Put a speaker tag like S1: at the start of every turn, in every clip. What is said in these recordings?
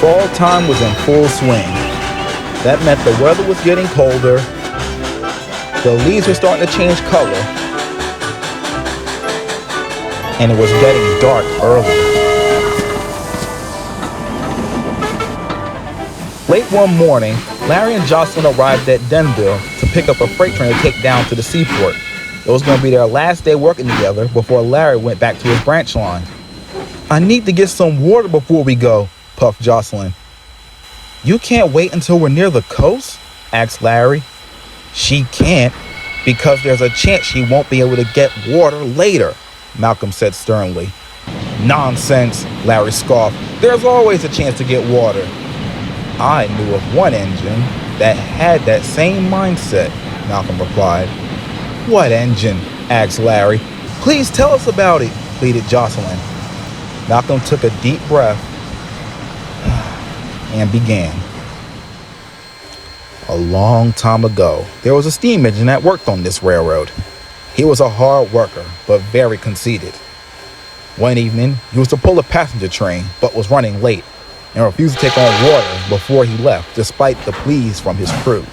S1: Fall time was in full swing. That meant the weather was getting colder, the leaves were starting to change color, and it was getting dark early. Late one morning, Larry and Josslyn arrived at Denville to pick up a freight train to take down to the seaport. It was going to be their last day working together before Larry went back to his branch line. "I need to get some water before we go," puffed Josslyn. "You can't wait until we're near the coast?" asked Larry. "She can't, because there's a chance she won't be able to get water later," Malcom said sternly. "Nonsense," Larry scoffed. "There's always a chance to get water." "I knew of one engine that had that same mindset," Malcom replied. "What engine?" asked Larry. "Please tell us about it," pleaded Josslyn. Malcom took a deep breath and began. A long time ago, there was a steam engine that worked on this railroad. He was a hard worker, but very conceited. One evening, he was to pull a passenger train, but was running late and refused to take on water before he left, despite the pleas from his crew.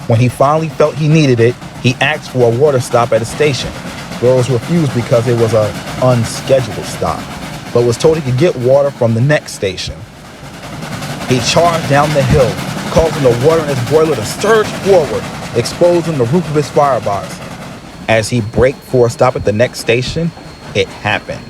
S1: When he finally felt he needed it, he asked for a water stop at a station, where it was refused because it was an unscheduled stop, but was told he could get water from the next station. He charged down the hill, causing the water in his boiler to surge forward, exposing the roof of his firebox. As he braked for a stop at the next station, it happened.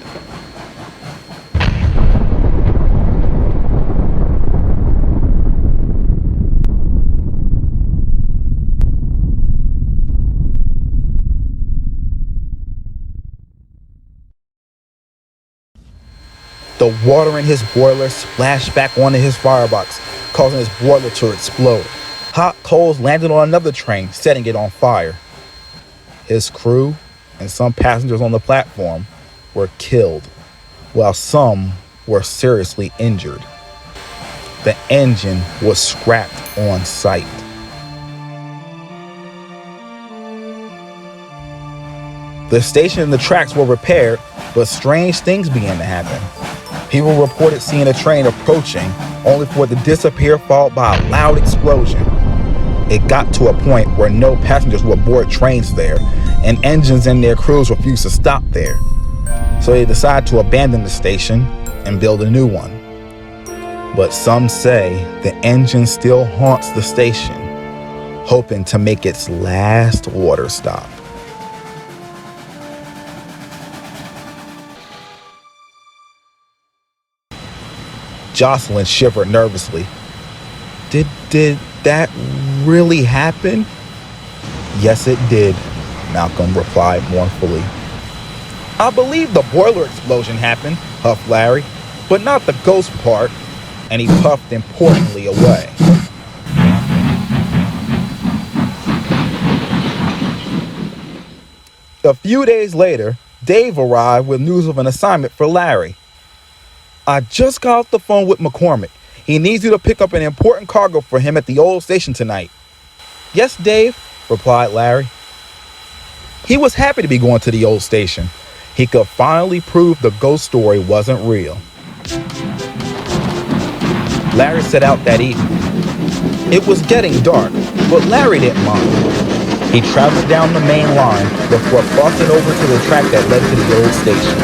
S1: The water in his boiler splashed back onto his firebox, causing his boiler to explode. Hot coals landed on another train, setting it on fire. His crew and some passengers on the platform were killed, while some were seriously injured. The engine was scrapped on site. The station and the tracks were repaired, but strange things began to happen. People reported seeing a train approaching, only for it to disappear, followed by a loud explosion. It got to a point where no passengers would board trains there, and engines and their crews refused to stop there. So they decided to abandon the station and build a new one. But some say the engine still haunts the station, hoping to make its last water stop. Josslyn shivered nervously. Did that really happen?" "Yes, it did," Malcom replied mournfully. "I believe the boiler explosion happened," huffed Larry, "but not the ghost part," and he puffed importantly away. A few days later, Dave arrived with news of an assignment for Larry. "I just got off the phone with McCormick. He needs you to pick up an important cargo for him at the old station tonight." "Yes, Dave," replied Larry. He was happy to be going to the old station. He could finally prove the ghost story wasn't real. Larry set out that evening. It was getting dark, but Larry didn't mind. He traveled down the main line before crossing over to the track that led to the old station.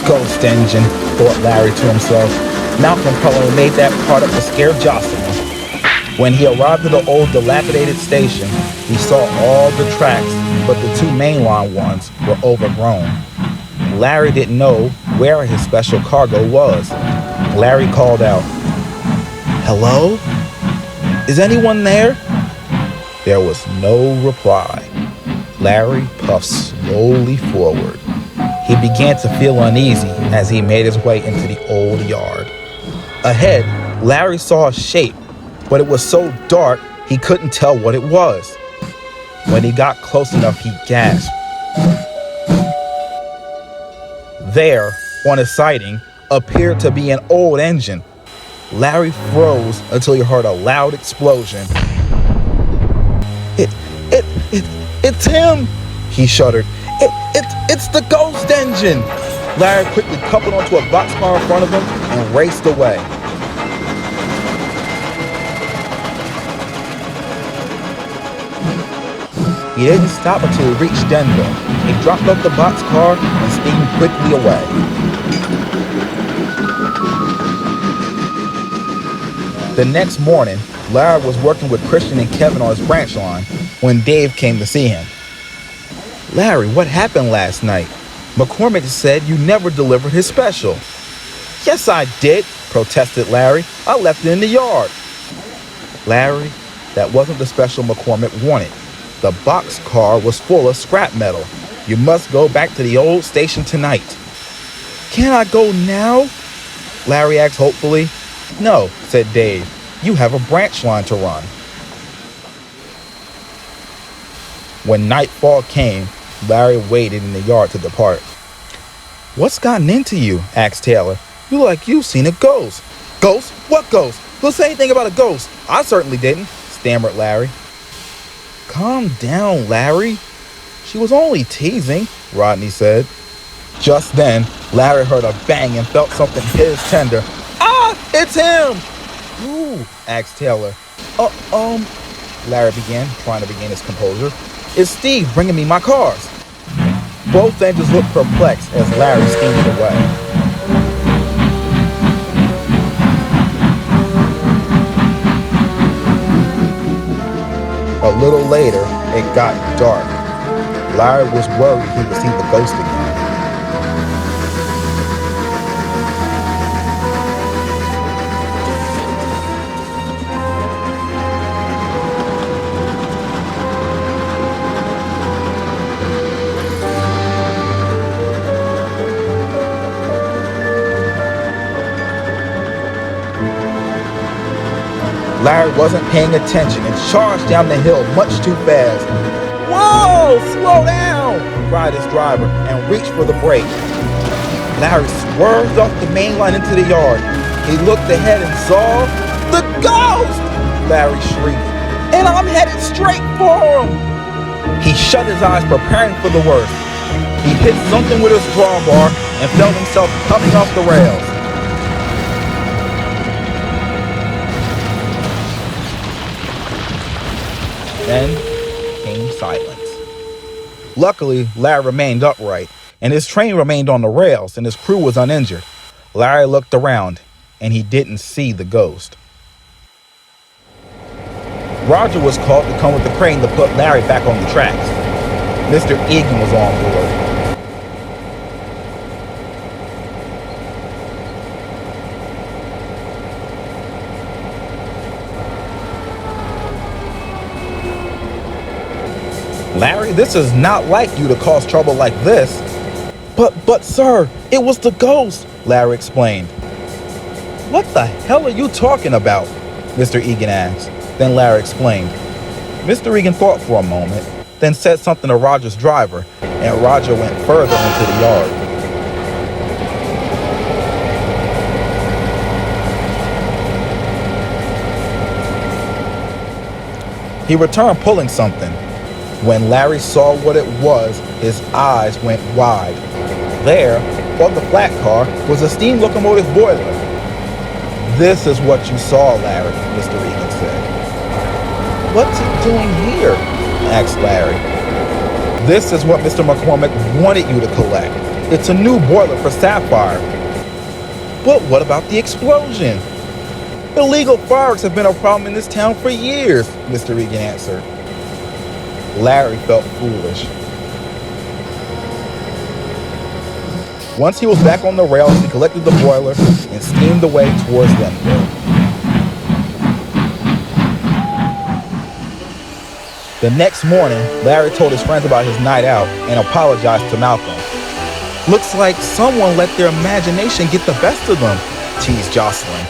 S1: "Ghost engine," thought Larry to himself. Malcom probably made that part up to scare Josslyn. When he arrived at the old dilapidated station, he saw all the tracks, but the two mainline ones were overgrown. Larry didn't know where his special cargo was. Larry called out, "Hello? Is anyone there?" There was no reply. Larry puffed slowly forward. He began to feel uneasy as he made his way into the old yard. Ahead, Larry saw a shape, but it was so dark he couldn't tell what it was. When he got close enough, he gasped. There, on a siding, appeared to be an old engine. Larry froze until he heard a loud explosion. It's him! He shuddered. It's the ghost engine! Larry quickly coupled onto a boxcar in front of him and raced away. He didn't stop until he reached Denver. He dropped off the boxcar and steamed quickly away. The next morning, Larry was working with Christin and Kevin on his branch line when Dave came to see him. "Larry, what happened last night? McCormick said you never delivered his special." "Yes, I did," protested Larry. "I left it in the yard." "Larry, that wasn't the special McCormick wanted. The boxcar was full of scrap metal. You must go back to the old station tonight." "Can I go now?" Larry asked hopefully. "No," said Dave. "You have a branch line to run." When nightfall came, Larry waited in the yard to depart. "What's gotten into you?" asked Taylor. "You look like you've seen a ghost." "Ghost? What ghost? Who said anything about a ghost? I certainly didn't," stammered Larry. "Calm down, Larry. She was only teasing," Rodney said. Just then, Larry heard a bang and felt something hit his tender. "Ah, it's him!" "Who?" asked Taylor. Larry began, trying to regain his composure. "It's Steve bringing me my cars." Both engines looked perplexed as Larry steamed away. A little later, it got dark. Larry was worried he would see the ghost again. Larry wasn't paying attention and charged down the hill much too fast. "Whoa, slow down!" cried his driver and reached for the brake. Larry swerved off the main line into the yard. He looked ahead and saw the ghost! Larry shrieked. "And I'm headed straight for him!" He shut his eyes, preparing for the worst. He hit something with his drawbar and felt himself coming off the rails. Then came silence. Luckily, Larry remained upright, and his train remained on the rails, and his crew was uninjured. Larry looked around, and he didn't see the ghost. Roger was called to come with the crane to put Larry back on the tracks. Mr. Egan was on board. "Larry, this is not like you to cause trouble like this." But sir, it was the ghost," Larry explained. "What the hell are you talking about?" Mr. Egan asked. Then Larry explained. Mr. Egan thought for a moment, then said something to Roger's driver, and Roger went further into the yard. He returned pulling something. When Larry saw what it was, his eyes went wide. There, on the flat car, was a steam locomotive boiler. "This is what you saw, Larry," Mr. Egan said. "What's it doing here?" asked Larry. "This is what Mr. McCormick wanted you to collect. It's a new boiler for Sapphire." "But what about the explosion?" "Illegal fireworks have been a problem in this town for years," Mr. Egan answered. Larry felt foolish. Once he was back on the rails, he collected the boiler and steamed away towards Denver. The next morning, Larry told his friends about his night out and apologized to Malcom. "Looks like someone let their imagination get the best of them," teased Josslyn.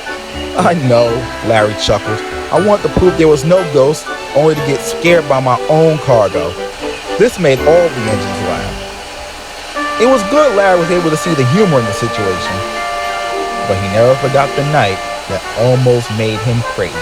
S1: "I know," Larry chuckled. "I wanted to prove there was no ghost, only to get scared by my own cargo. This made all the engines laugh." It was good Larry was able to see the humor in the situation, but he never forgot the night that almost made him crazy.